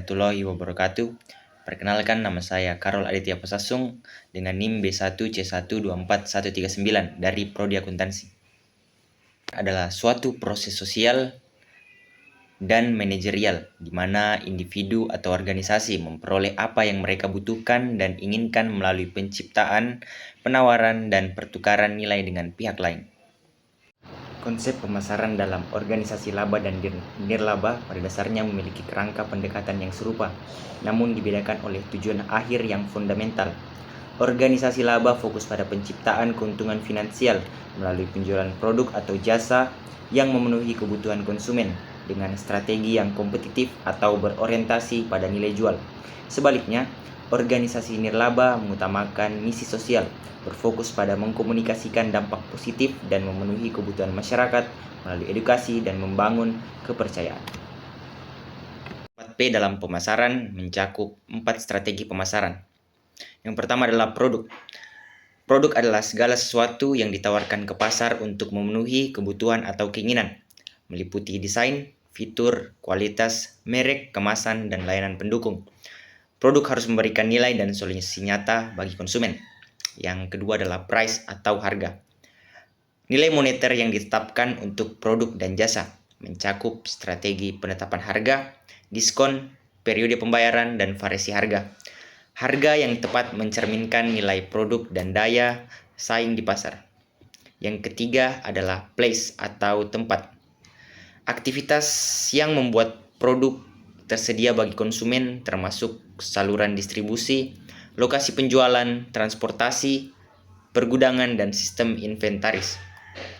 warahmatullahi wabarakatuh. Perkenalkan, nama saya Karol Aditya Pasasung dengan NIM B1C124139 dari Prodi Akuntansi. Adalah suatu proses sosial dan manajerial di mana individu atau organisasi memperoleh apa yang mereka butuhkan dan inginkan melalui penciptaan, penawaran, dan pertukaran nilai dengan pihak lain. Konsep pemasaran dalam organisasi laba dan nirlaba pada dasarnya memiliki kerangka pendekatan yang serupa, namun dibedakan oleh tujuan akhir yang fundamental. Organisasi laba fokus pada penciptaan keuntungan finansial melalui penjualan produk atau jasa yang memenuhi kebutuhan konsumen dengan strategi yang kompetitif atau berorientasi pada nilai jual. Sebaliknya, organisasi nirlaba mengutamakan misi sosial, berfokus pada mengkomunikasikan dampak positif dan memenuhi kebutuhan masyarakat melalui edukasi dan membangun kepercayaan. 4P dalam pemasaran mencakup 4 strategi pemasaran. Yang pertama adalah produk. Produk adalah segala sesuatu yang ditawarkan ke pasar untuk memenuhi kebutuhan atau keinginan, meliputi desain, fitur, kualitas, merek, kemasan, dan layanan pendukung. Produk harus memberikan nilai dan solusi nyata bagi konsumen. Yang kedua adalah price atau harga. Nilai moneter yang ditetapkan untuk produk dan jasa mencakup strategi penetapan harga, diskon, periode pembayaran, dan variasi harga. Harga yang tepat mencerminkan nilai produk dan daya saing di pasar. Yang ketiga adalah place atau tempat. Aktivitas yang membuat produk tersedia bagi konsumen termasuk saluran distribusi, lokasi penjualan, transportasi, pergudangan, dan sistem inventaris.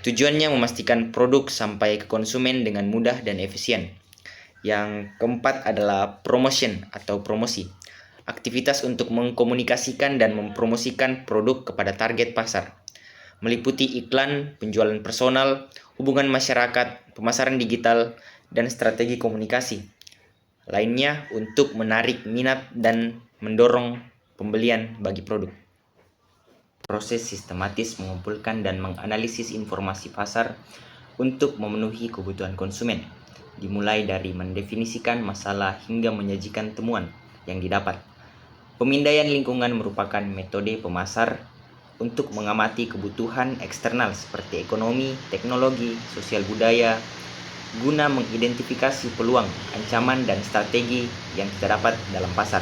Tujuannya memastikan produk sampai ke konsumen dengan mudah dan efisien. Yang keempat adalah promotion atau promosi. Aktivitas untuk mengkomunikasikan dan mempromosikan produk kepada target pasar, meliputi iklan, penjualan personal, hubungan masyarakat, pemasaran digital, dan strategi komunikasi lainnya untuk menarik minat dan mendorong pembelian bagi produk. Proses sistematis mengumpulkan dan menganalisis informasi pasar untuk memenuhi kebutuhan konsumen, dimulai dari mendefinisikan masalah hingga menyajikan temuan yang didapat. Pemindaian lingkungan merupakan metode pemasar untuk mengamati kebutuhan eksternal seperti ekonomi, teknologi, sosial budaya, guna mengidentifikasi peluang, ancaman, dan strategi yang terdapat dalam pasar.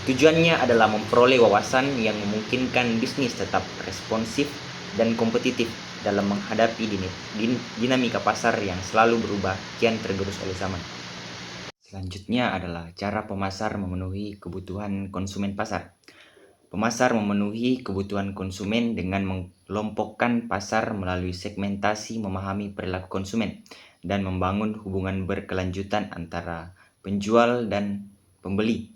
Tujuannya adalah memperoleh wawasan yang memungkinkan bisnis tetap responsif dan kompetitif dalam menghadapi dinamika pasar yang selalu berubah kian tergerus oleh zaman. Selanjutnya adalah cara pemasar memenuhi kebutuhan konsumen pasar. Pemasar memenuhi kebutuhan konsumen dengan mengelompokkan pasar melalui segmentasi, memahami perilaku konsumen, dan membangun hubungan berkelanjutan antara penjual dan pembeli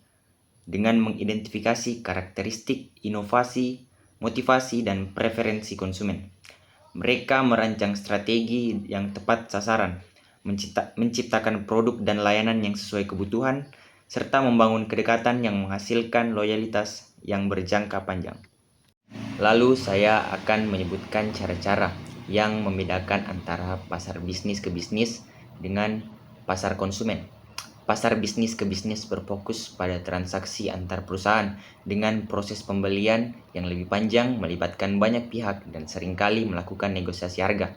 dengan mengidentifikasi karakteristik, inovasi, motivasi, dan preferensi konsumen. Mereka merancang strategi yang tepat sasaran, menciptakan produk dan layanan yang sesuai kebutuhan, serta membangun kedekatan yang menghasilkan loyalitas yang berjangka panjang. Lalu saya akan menyebutkan cara-cara yang membedakan antara pasar bisnis ke bisnis dengan pasar konsumen. Pasar bisnis ke bisnis berfokus pada transaksi antar perusahaan dengan proses pembelian yang lebih panjang, melibatkan banyak pihak, dan seringkali melakukan negosiasi harga.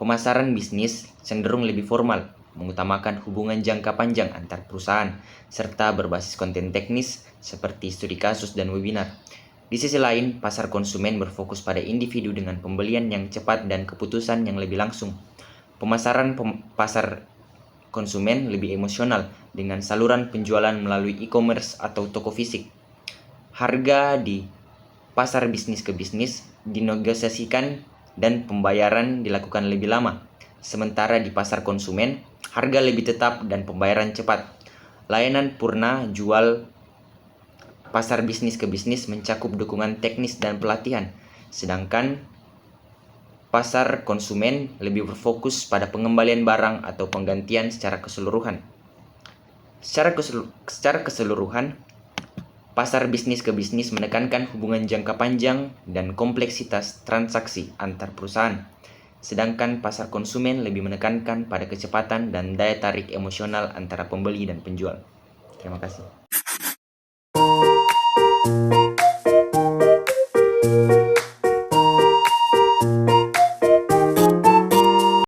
Pemasaran bisnis cenderung lebih formal, mengutamakan hubungan jangka panjang antar perusahaan, serta berbasis konten teknis seperti studi kasus dan webinar. Di sisi lain, pasar konsumen berfokus pada individu dengan pembelian yang cepat dan keputusan yang lebih langsung. Pemasaran pasar konsumen lebih emosional dengan saluran penjualan melalui e-commerce atau toko fisik. Harga di pasar bisnis ke bisnis dinegosiasikan dan pembayaran dilakukan lebih lama. Sementara di pasar konsumen, harga lebih tetap dan pembayaran cepat. Layanan purna jual pasar bisnis ke bisnis mencakup dukungan teknis dan pelatihan, sedangkan pasar konsumen lebih berfokus pada pengembalian barang atau penggantian secara keseluruhan. Secara keseluruhan, pasar bisnis ke bisnis menekankan hubungan jangka panjang dan kompleksitas transaksi antar perusahaan, sedangkan pasar konsumen lebih menekankan pada kecepatan dan daya tarik emosional antara pembeli dan penjual. Terima kasih.